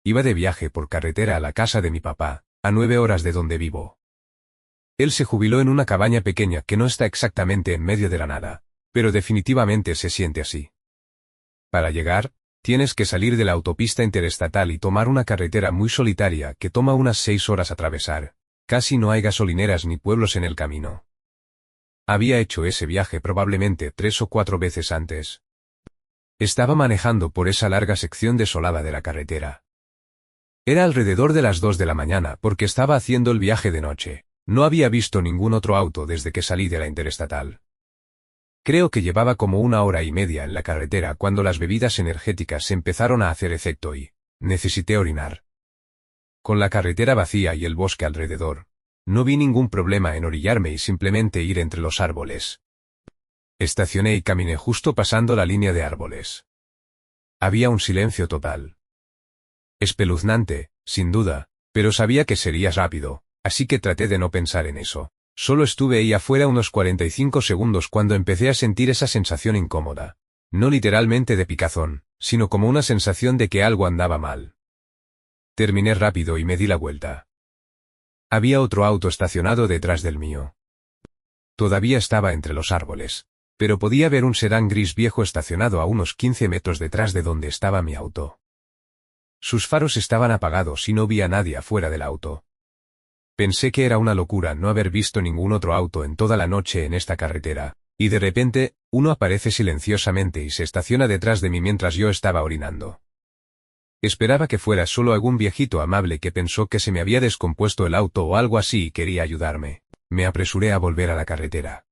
Iba de viaje por carretera a la casa de mi papá, a 9 horas de donde vivo. Él se jubiló en una cabaña pequeña que no está exactamente en medio de la nada, pero definitivamente se siente así. Para llegar, tienes que salir de la autopista interestatal y tomar una carretera muy solitaria que toma unas 6 horas atravesar. Casi no hay gasolineras ni pueblos en el camino. Había hecho ese viaje probablemente 3 o 4 veces antes. Estaba manejando por esa larga sección desolada de la carretera. Era alrededor de las 2 de la mañana porque estaba haciendo el viaje de noche. No había visto ningún otro auto desde que salí de la interestatal. Creo que llevaba como 1 hora y media en la carretera cuando las bebidas energéticas empezaron a hacer efecto y necesité orinar. Con la carretera vacía y el bosque alrededor, no vi ningún problema en orillarme y simplemente ir entre los árboles. Estacioné y caminé justo pasando la línea de árboles. Había un silencio total. Espeluznante, sin duda, pero sabía que sería rápido, así que traté de no pensar en eso. Solo estuve ahí afuera unos 45 segundos cuando empecé a sentir esa sensación incómoda. No literalmente de picazón, sino como una sensación de que algo andaba mal. Terminé rápido y me di la vuelta. Había otro auto estacionado detrás del mío. Todavía estaba entre los árboles, pero podía ver un sedán gris viejo estacionado a unos 15 metros detrás de donde estaba mi auto. Sus faros estaban apagados y no vi a nadie afuera del auto. Pensé que era una locura no haber visto ningún otro auto en toda la noche en esta carretera, y de repente, uno aparece silenciosamente y se estaciona detrás de mí mientras yo estaba orinando. Esperaba que fuera solo algún viejito amable que pensó que se me había descompuesto el auto o algo así y quería ayudarme. Me apresuré a volver a la carretera.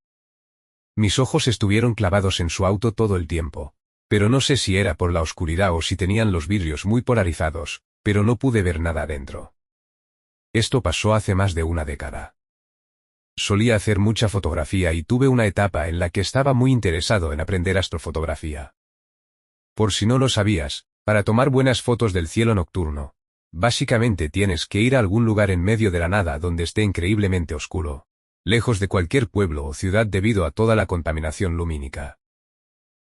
Mis ojos estuvieron clavados en su auto todo el tiempo, pero no sé si era por la oscuridad o si tenían los vidrios muy polarizados, pero no pude ver nada adentro. Esto pasó hace más de una década. Solía hacer mucha fotografía y tuve una etapa en la que estaba muy interesado en aprender astrofotografía. Por si no lo sabías, para tomar buenas fotos del cielo nocturno, básicamente tienes que ir a algún lugar en medio de la nada donde esté increíblemente oscuro, lejos de cualquier pueblo o ciudad debido a toda la contaminación lumínica.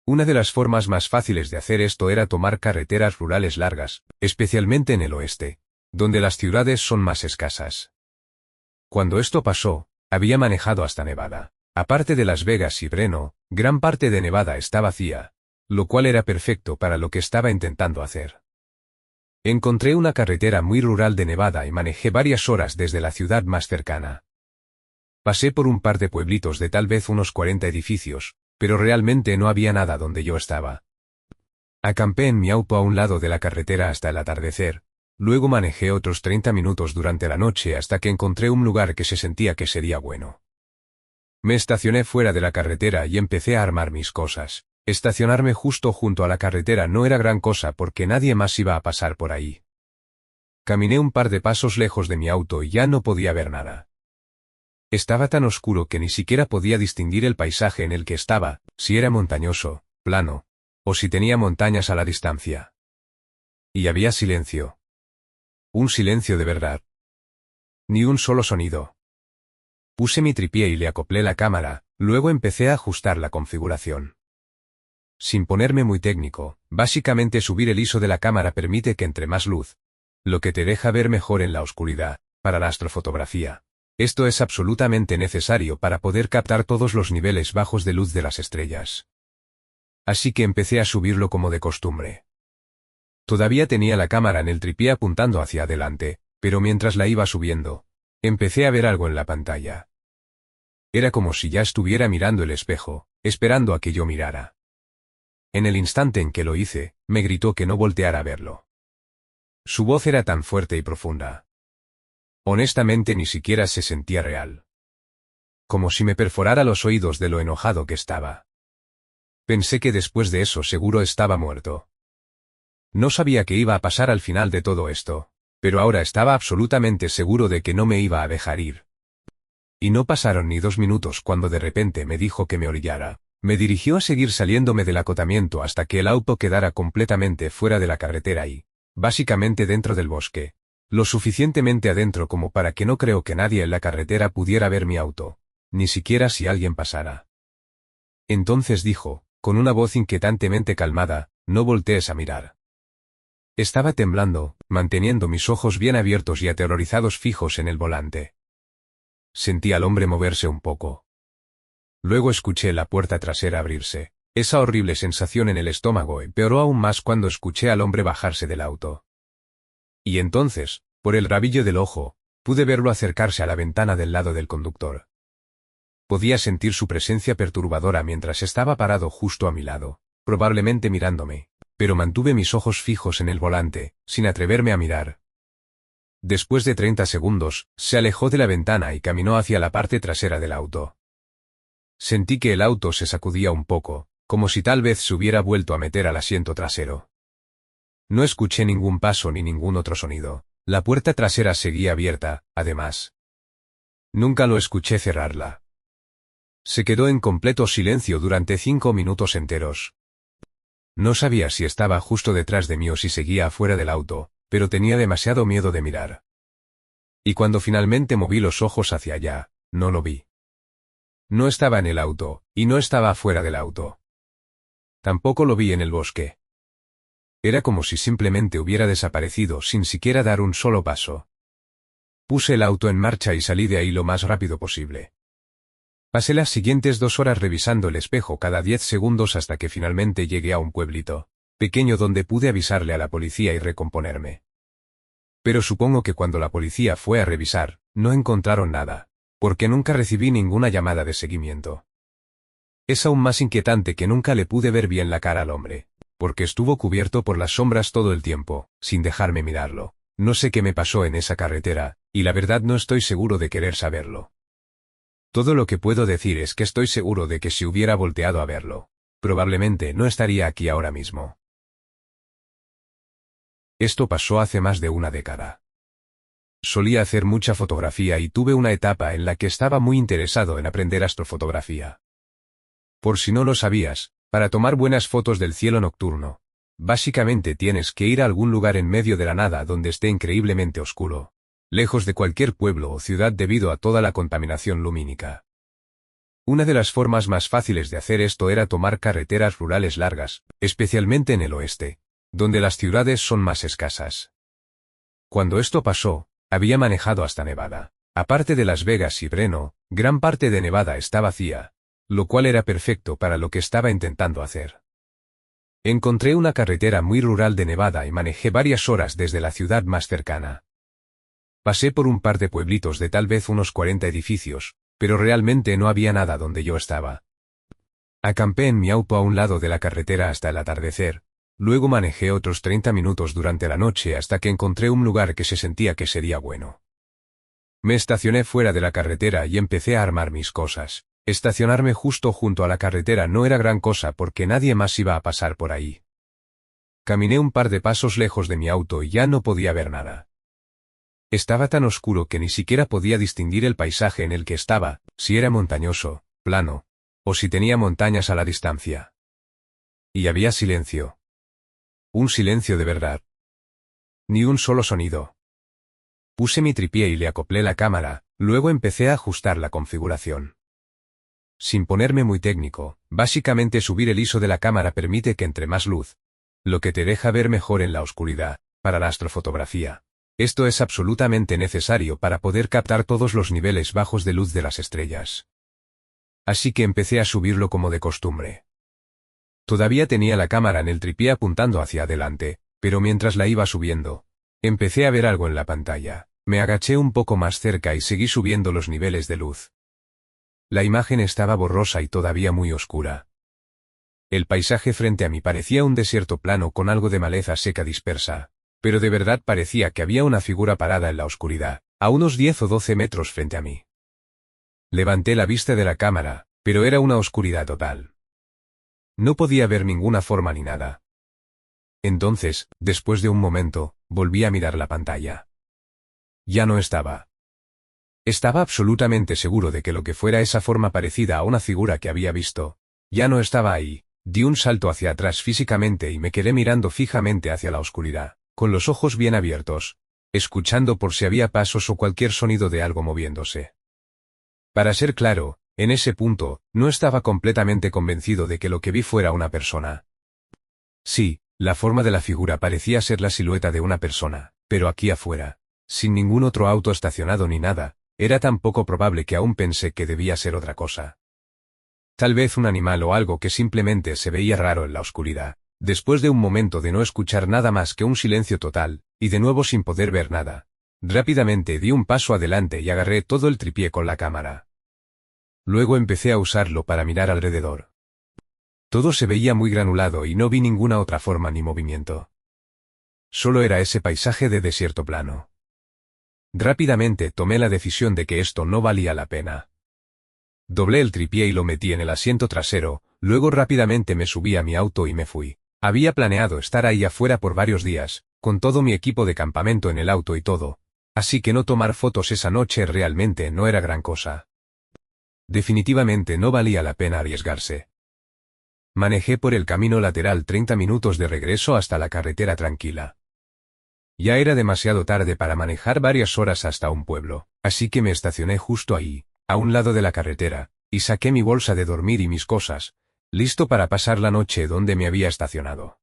Una de las formas más fáciles de hacer esto era tomar carreteras rurales largas, especialmente en el oeste, donde las ciudades son más escasas. Cuando esto pasó, había manejado hasta Nevada. Aparte de Las Vegas y Reno, gran parte de Nevada está vacía, lo cual era perfecto para lo que estaba intentando hacer. Encontré una carretera muy rural de Nevada y manejé varias horas desde la ciudad más cercana. Pasé por un par de pueblitos de tal vez unos 40 edificios, pero realmente no había nada donde yo estaba. Acampé en mi auto a un lado de la carretera hasta el atardecer. Luego manejé otros 30 minutos durante la noche hasta que encontré un lugar que se sentía que sería bueno. Me estacioné fuera de la carretera y empecé a armar mis cosas. Estacionarme justo junto a la carretera no era gran cosa porque nadie más iba a pasar por ahí. Caminé un par de pasos lejos de mi auto y ya no podía ver nada. Estaba tan oscuro que ni siquiera podía distinguir el paisaje en el que estaba, si era montañoso, plano, o si tenía montañas a la distancia. Y había silencio. Un silencio de verdad. Ni un solo sonido. Puse mi trípode y le acoplé la cámara, luego empecé a ajustar la configuración. Sin ponerme muy técnico, básicamente subir el ISO de la cámara permite que entre más luz, lo que te deja ver mejor en la oscuridad, para la astrofotografía. Esto es absolutamente necesario para poder captar todos los niveles bajos de luz de las estrellas. Así que empecé a subirlo como de costumbre. Todavía tenía la cámara en el trípode apuntando hacia adelante, pero mientras la iba subiendo, empecé a ver algo en la pantalla. Era como si ya estuviera mirando el espejo, esperando a que yo mirara. En el instante en que lo hice, me gritó que no volteara a verlo. Su voz era tan fuerte y profunda. Honestamente ni siquiera se sentía real. Como si me perforara los oídos de lo enojado que estaba. Pensé que después de eso seguro estaba muerto. No sabía qué iba a pasar al final de todo esto, pero ahora estaba absolutamente seguro de que no me iba a dejar ir. Y no pasaron ni 2 minutos cuando de repente me dijo que me orillara. Me dirigió a seguir saliéndome del acotamiento hasta que el auto quedara completamente fuera de la carretera y, básicamente dentro del bosque, lo suficientemente adentro como para que no creo que nadie en la carretera pudiera ver mi auto, ni siquiera si alguien pasara. Entonces dijo, con una voz inquietantemente calmada, no voltees a mirar. Estaba temblando, manteniendo mis ojos bien abiertos y aterrorizados fijos en el volante. Sentí al hombre moverse un poco. Luego escuché la puerta trasera abrirse. Esa horrible sensación en el estómago empeoró aún más cuando escuché al hombre bajarse del auto. Y entonces, por el rabillo del ojo, pude verlo acercarse a la ventana del lado del conductor. Podía sentir su presencia perturbadora mientras estaba parado justo a mi lado, probablemente mirándome, pero mantuve mis ojos fijos en el volante, sin atreverme a mirar. Después de 30 segundos, se alejó de la ventana y caminó hacia la parte trasera del auto. Sentí que el auto se sacudía un poco, como si tal vez se hubiera vuelto a meter al asiento trasero. No escuché ningún paso ni ningún otro sonido. La puerta trasera seguía abierta, además. Nunca lo escuché cerrarla. Se quedó en completo silencio durante 5 minutos enteros. No sabía si estaba justo detrás de mí o si seguía afuera del auto, pero tenía demasiado miedo de mirar. Y cuando finalmente moví los ojos hacia allá, no lo vi. No estaba en el auto, y no estaba afuera del auto. Tampoco lo vi en el bosque. Era como si simplemente hubiera desaparecido sin siquiera dar un solo paso. Puse el auto en marcha y salí de ahí lo más rápido posible. Pasé las siguientes 2 horas revisando el espejo cada 10 segundos hasta que finalmente llegué a un pueblito pequeño donde pude avisarle a la policía y recomponerme. Pero supongo que cuando la policía fue a revisar, no encontraron nada, porque nunca recibí ninguna llamada de seguimiento. Es aún más inquietante que nunca le pude ver bien la cara al hombre, porque estuvo cubierto por las sombras todo el tiempo, sin dejarme mirarlo. No sé qué me pasó en esa carretera, y la verdad no estoy seguro de querer saberlo. Todo lo que puedo decir es que estoy seguro de que si hubiera volteado a verlo, probablemente no estaría aquí ahora mismo. Esto pasó hace más de una década. Solía hacer mucha fotografía y tuve una etapa en la que estaba muy interesado en aprender astrofotografía. Por si no lo sabías, para tomar buenas fotos del cielo nocturno, básicamente tienes que ir a algún lugar en medio de la nada donde esté increíblemente oscuro, lejos de cualquier pueblo o ciudad debido a toda la contaminación lumínica. Una de las formas más fáciles de hacer esto era tomar carreteras rurales largas, especialmente en el oeste, donde las ciudades son más escasas. Cuando esto pasó, había manejado hasta Nevada. Aparte de Las Vegas y Reno, gran parte de Nevada está vacía, lo cual era perfecto para lo que estaba intentando hacer. Encontré una carretera muy rural de Nevada y manejé varias horas desde la ciudad más cercana. Pasé por un par de pueblitos de tal vez unos 40 edificios, pero realmente no había nada donde yo estaba. Acampé en mi auto a un lado de la carretera hasta el atardecer, luego manejé otros 30 minutos durante la noche hasta que encontré un lugar que se sentía que sería bueno. Me estacioné fuera de la carretera y empecé a armar mis cosas. Estacionarme justo junto a la carretera no era gran cosa porque nadie más iba a pasar por ahí. Caminé un par de pasos lejos de mi auto y ya no podía ver nada. Estaba tan oscuro que ni siquiera podía distinguir el paisaje en el que estaba, si era montañoso, plano, o si tenía montañas a la distancia. Y había silencio. Un silencio de verdad. Ni un solo sonido. Puse mi trípode y le acoplé la cámara, luego empecé a ajustar la configuración. Sin ponerme muy técnico, básicamente subir el ISO de la cámara permite que entre más luz, lo que te deja ver mejor en la oscuridad, para la astrofotografía. Esto es absolutamente necesario para poder captar todos los niveles bajos de luz de las estrellas. Así que empecé a subirlo como de costumbre. Todavía tenía la cámara en el trípode apuntando hacia adelante, pero mientras la iba subiendo, empecé a ver algo en la pantalla. Me agaché un poco más cerca y seguí subiendo los niveles de luz. La imagen estaba borrosa y todavía muy oscura. El paisaje frente a mí parecía un desierto plano con algo de maleza seca dispersa, pero de verdad parecía que había una figura parada en la oscuridad, a unos 10 o 12 metros frente a mí. Levanté la vista de la cámara, pero era una oscuridad total. No podía ver ninguna forma ni nada. Entonces, después de un momento, volví a mirar la pantalla. Ya no estaba. Estaba absolutamente seguro de que lo que fuera esa forma parecida a una figura que había visto, ya no estaba ahí. Di un salto hacia atrás físicamente y me quedé mirando fijamente hacia la oscuridad, con los ojos bien abiertos, escuchando por si había pasos o cualquier sonido de algo moviéndose. Para ser claro, en ese punto, no estaba completamente convencido de que lo que vi fuera una persona. Sí, La forma de la figura parecía ser la silueta de una persona, pero aquí afuera, sin ningún otro auto estacionado ni nada, era tan poco probable que aún pensé que debía ser otra cosa. Tal vez un animal o algo que simplemente se veía raro en la oscuridad. Después de un momento de no escuchar nada más que un silencio total, y de nuevo sin poder ver nada, rápidamente di un paso adelante y agarré todo el tripié con la cámara. Luego empecé a usarlo para mirar alrededor. Todo se veía muy granulado y no vi ninguna otra forma ni movimiento. Solo era ese paisaje de desierto plano. Rápidamente tomé la decisión de que esto no valía la pena. Doblé el tripié y lo metí en el asiento trasero, luego rápidamente me subí a mi auto y me fui. Había planeado estar ahí afuera por varios días, con todo mi equipo de campamento en el auto y todo, así que no tomar fotos esa noche realmente no era gran cosa. Definitivamente no valía la pena arriesgarse. Manejé por el camino lateral 30 minutos de regreso hasta la carretera tranquila. Ya era demasiado tarde para manejar varias horas hasta un pueblo, así que me estacioné justo ahí, a un lado de la carretera, y saqué mi bolsa de dormir y mis cosas, listo para pasar la noche donde me había estacionado.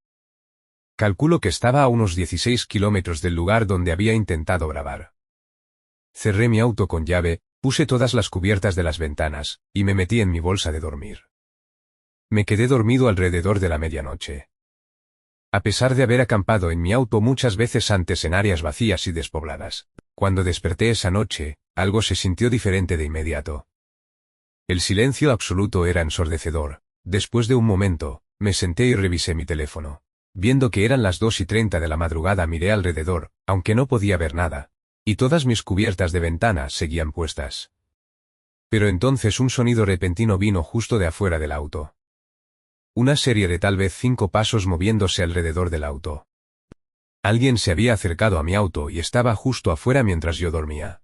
Calculo que estaba a unos 16 kilómetros del lugar donde había intentado grabar. Cerré mi auto con llave, puse todas las cubiertas de las ventanas, y me metí en mi bolsa de dormir. Me quedé dormido alrededor de la medianoche. A pesar de haber acampado en mi auto muchas veces antes en áreas vacías y despobladas, cuando desperté esa noche, algo se sintió diferente de inmediato. El silencio absoluto era ensordecedor. Después de un momento, me senté y revisé mi teléfono. Viendo que eran las 2:30 de la madrugada miré alrededor, aunque no podía ver nada, y todas mis cubiertas de ventana seguían puestas. Pero entonces un sonido repentino vino justo de afuera del auto. Una serie de tal vez 5 pasos moviéndose alrededor del auto. Alguien se había acercado a mi auto y estaba justo afuera mientras yo dormía.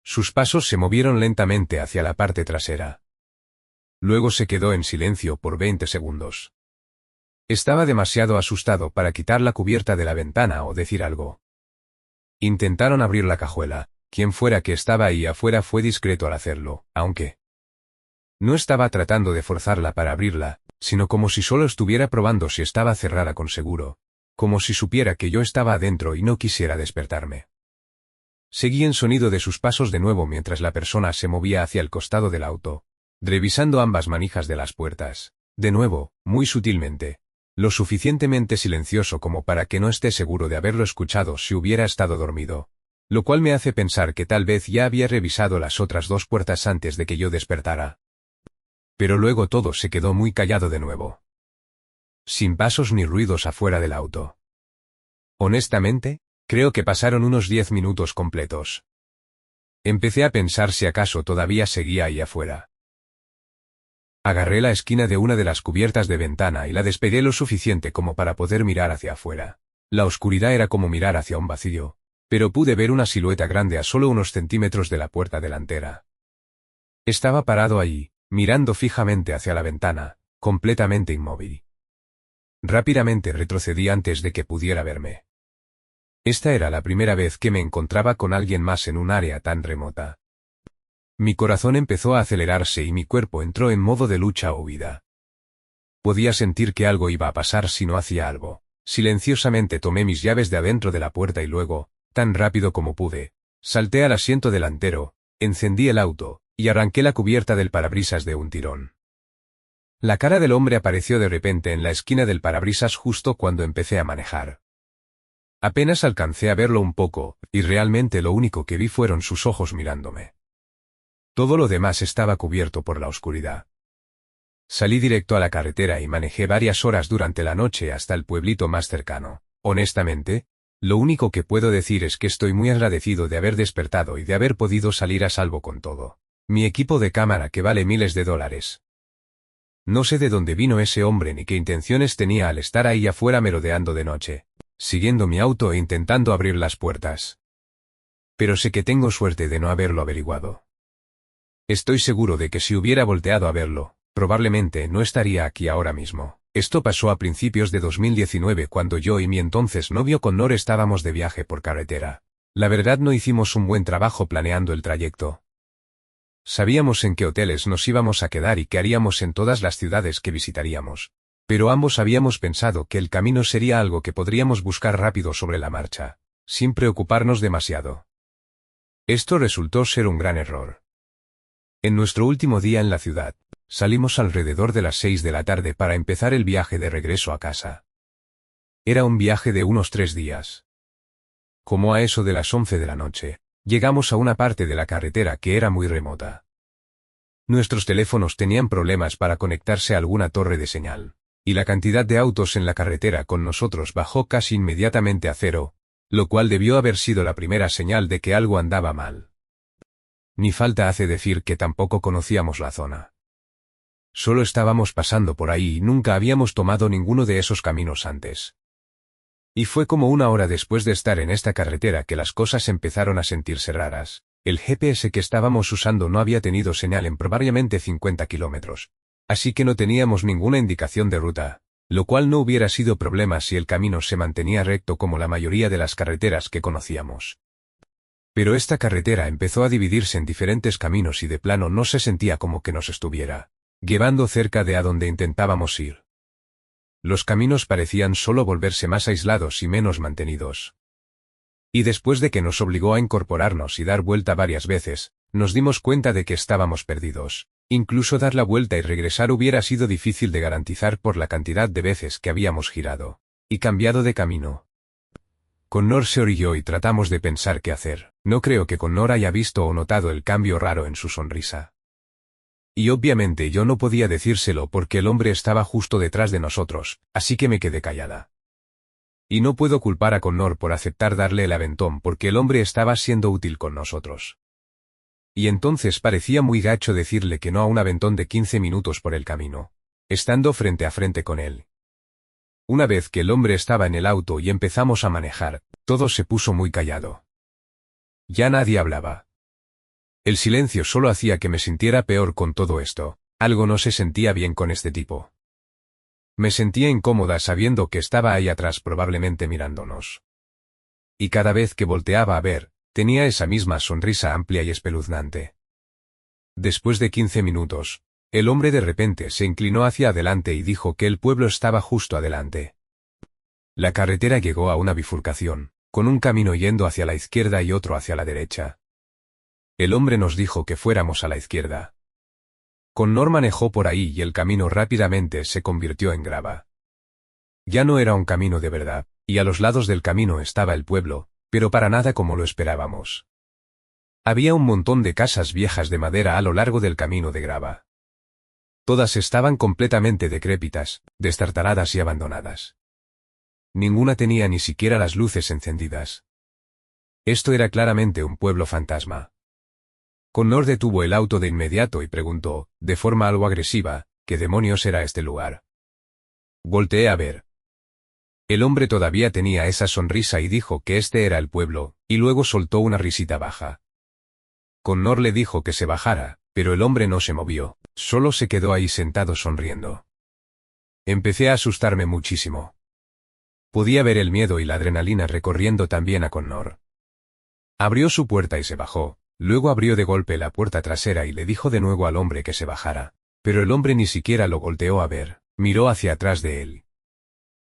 Sus pasos se movieron lentamente hacia la parte trasera. Luego se quedó en silencio por 20 segundos. Estaba demasiado asustado para quitar la cubierta de la ventana o decir algo. Intentaron abrir la cajuela. Quien fuera que estaba ahí afuera fue discreto al hacerlo, aunque no estaba tratando de forzarla para abrirla, sino como si solo estuviera probando si estaba cerrada con seguro, como si supiera que yo estaba adentro y no quisiera despertarme. Seguí el sonido de sus pasos de nuevo mientras la persona se movía hacia el costado del auto, revisando ambas manijas de las puertas, de nuevo, muy sutilmente, lo suficientemente silencioso como para que no esté seguro de haberlo escuchado si hubiera estado dormido, lo cual me hace pensar que tal vez ya había revisado las otras 2 puertas antes de que yo despertara. Pero luego todo se quedó muy callado de nuevo. Sin pasos ni ruidos afuera del auto. Honestamente, creo que pasaron unos 10 minutos completos. Empecé a pensar si acaso todavía seguía ahí afuera. Agarré la esquina de una de las cubiertas de ventana y la despegué lo suficiente como para poder mirar hacia afuera. La oscuridad era como mirar hacia un vacío, pero pude ver una silueta grande a solo unos centímetros de la puerta delantera. Estaba parado allí, mirando fijamente hacia la ventana, completamente inmóvil. Rápidamente retrocedí antes de que pudiera verme. Esta era la primera vez que me encontraba con alguien más en un área tan remota. Mi corazón empezó a acelerarse y mi cuerpo entró en modo de lucha o huida. Podía sentir que algo iba a pasar si no hacía algo. Silenciosamente tomé mis llaves de adentro de la puerta y luego, tan rápido como pude, salté al asiento delantero, encendí el auto, y arranqué la cubierta del parabrisas de un tirón. La cara del hombre apareció de repente en la esquina del parabrisas justo cuando empecé a manejar. Apenas alcancé a verlo un poco, y realmente lo único que vi fueron sus ojos mirándome. Todo lo demás estaba cubierto por la oscuridad. Salí directo a la carretera y manejé varias horas durante la noche hasta el pueblito más cercano. Honestamente, lo único que puedo decir es que estoy muy agradecido de haber despertado y de haber podido salir a salvo con todo. Mi equipo de cámara que vale miles de dólares. No sé de dónde vino ese hombre ni qué intenciones tenía al estar ahí afuera merodeando de noche, siguiendo mi auto e intentando abrir las puertas. Pero sé que tengo suerte de no haberlo averiguado. Estoy seguro de que si hubiera volteado a verlo, probablemente no estaría aquí ahora mismo. Esto pasó a principios de 2019 cuando yo y mi entonces novio Connor estábamos de viaje por carretera. La verdad no hicimos un buen trabajo planeando el trayecto. Sabíamos en qué hoteles nos íbamos a quedar y qué haríamos en todas las ciudades que visitaríamos. Pero ambos habíamos pensado que el camino sería algo que podríamos buscar rápido sobre la marcha, sin preocuparnos demasiado. Esto resultó ser un gran error. En nuestro último día en la ciudad, salimos alrededor de las 6 de la tarde para empezar el viaje de regreso a casa. Era un viaje de unos 3 días. Como a eso de las 11 de la noche, llegamos a una parte de la carretera que era muy remota. Nuestros teléfonos tenían problemas para conectarse a alguna torre de señal, y la cantidad de autos en la carretera con nosotros bajó casi inmediatamente a cero, lo cual debió haber sido la primera señal de que algo andaba mal. Ni falta hace decir que tampoco conocíamos la zona. Solo estábamos pasando por ahí y nunca habíamos tomado ninguno de esos caminos antes. Y fue como una hora después de estar en esta carretera que las cosas empezaron a sentirse raras. El GPS que estábamos usando no había tenido señal en probablemente 50 kilómetros, así que no teníamos ninguna indicación de ruta, lo cual no hubiera sido problema si el camino se mantenía recto como la mayoría de las carreteras que conocíamos. Pero esta carretera empezó a dividirse en diferentes caminos y de plano no se sentía como que nos estuviera llevando cerca de a donde intentábamos ir. Los caminos parecían solo volverse más aislados y menos mantenidos. Y después de que nos obligó a incorporarnos y dar vuelta varias veces, nos dimos cuenta de que estábamos perdidos. Incluso dar la vuelta y regresar hubiera sido difícil de garantizar por la cantidad de veces que habíamos girado y cambiado de camino. Connor se orilló y tratamos de pensar qué hacer. No creo que Connor haya visto o notado el cambio raro en su sonrisa. Y obviamente yo no podía decírselo porque el hombre estaba justo detrás de nosotros, así que me quedé callada. Y no puedo culpar a Connor por aceptar darle el aventón porque el hombre estaba siendo útil con nosotros. Y entonces parecía muy gacho decirle que no a un aventón de 15 minutos por el camino, estando frente a frente con él. Una vez que el hombre estaba en el auto y empezamos a manejar, todo se puso muy callado. Ya nadie hablaba. El silencio solo hacía que me sintiera peor con todo esto. Algo no se sentía bien con este tipo. Me sentía incómoda sabiendo que estaba ahí atrás probablemente mirándonos. Y cada vez que volteaba a ver, tenía esa misma sonrisa amplia y espeluznante. Después de 15 minutos, el hombre de repente se inclinó hacia adelante y dijo que el pueblo estaba justo adelante. La carretera llegó a una bifurcación, con un camino yendo hacia la izquierda y otro hacia la derecha. El hombre nos dijo que fuéramos a la izquierda. Connor manejó por ahí y el camino rápidamente se convirtió en grava. Ya no era un camino de verdad, y a los lados del camino estaba el pueblo, pero para nada como lo esperábamos. Había un montón de casas viejas de madera a lo largo del camino de grava. Todas estaban completamente decrépitas, destartaladas y abandonadas. Ninguna tenía ni siquiera las luces encendidas. Esto era claramente un pueblo fantasma. Connor detuvo el auto de inmediato y preguntó, de forma algo agresiva, ¿qué demonios era este lugar? Volteé a ver. El hombre todavía tenía esa sonrisa y dijo que este era el pueblo, y luego soltó una risita baja. Connor le dijo que se bajara, pero el hombre no se movió, solo se quedó ahí sentado sonriendo. Empecé a asustarme muchísimo. Podía ver el miedo y la adrenalina recorriendo también a Connor. Abrió su puerta y se bajó. Luego abrió de golpe la puerta trasera y le dijo de nuevo al hombre que se bajara, pero el hombre ni siquiera lo volteó a ver, miró hacia atrás de él.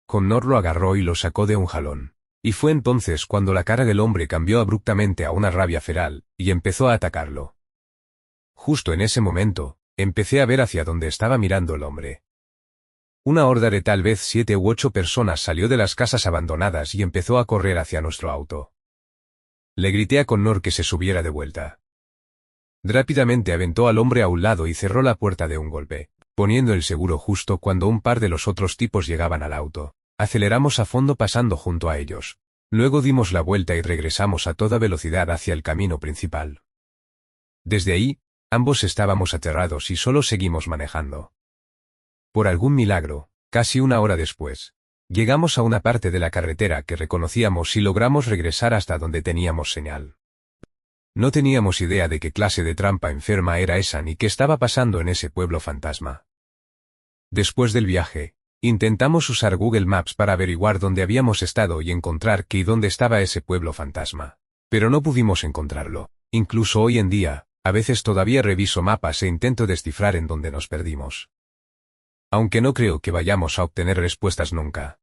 Connor lo agarró y lo sacó de un jalón, y fue entonces cuando la cara del hombre cambió abruptamente a una rabia feral, y empezó a atacarlo. Justo en ese momento, empecé a ver hacia donde estaba mirando el hombre. Una horda de tal vez 7 u 8 personas salió de las casas abandonadas y empezó a correr hacia nuestro auto. Le grité a Connor que se subiera de vuelta. Rápidamente aventó al hombre a un lado y cerró la puerta de un golpe, poniendo el seguro justo cuando un par de los otros tipos llegaban al auto. Aceleramos a fondo pasando junto a ellos. Luego dimos la vuelta y regresamos a toda velocidad hacia el camino principal. Desde ahí, ambos estábamos aterrados y solo seguimos manejando. Por algún milagro, casi una hora después, llegamos a una parte de la carretera que reconocíamos y logramos regresar hasta donde teníamos señal. No teníamos idea de qué clase de trampa enferma era esa ni qué estaba pasando en ese pueblo fantasma. Después del viaje, intentamos usar Google Maps para averiguar dónde habíamos estado y encontrar qué y dónde estaba ese pueblo fantasma. Pero no pudimos encontrarlo. Incluso hoy en día, a veces todavía reviso mapas e intento descifrar en dónde nos perdimos. Aunque no creo que vayamos a obtener respuestas nunca.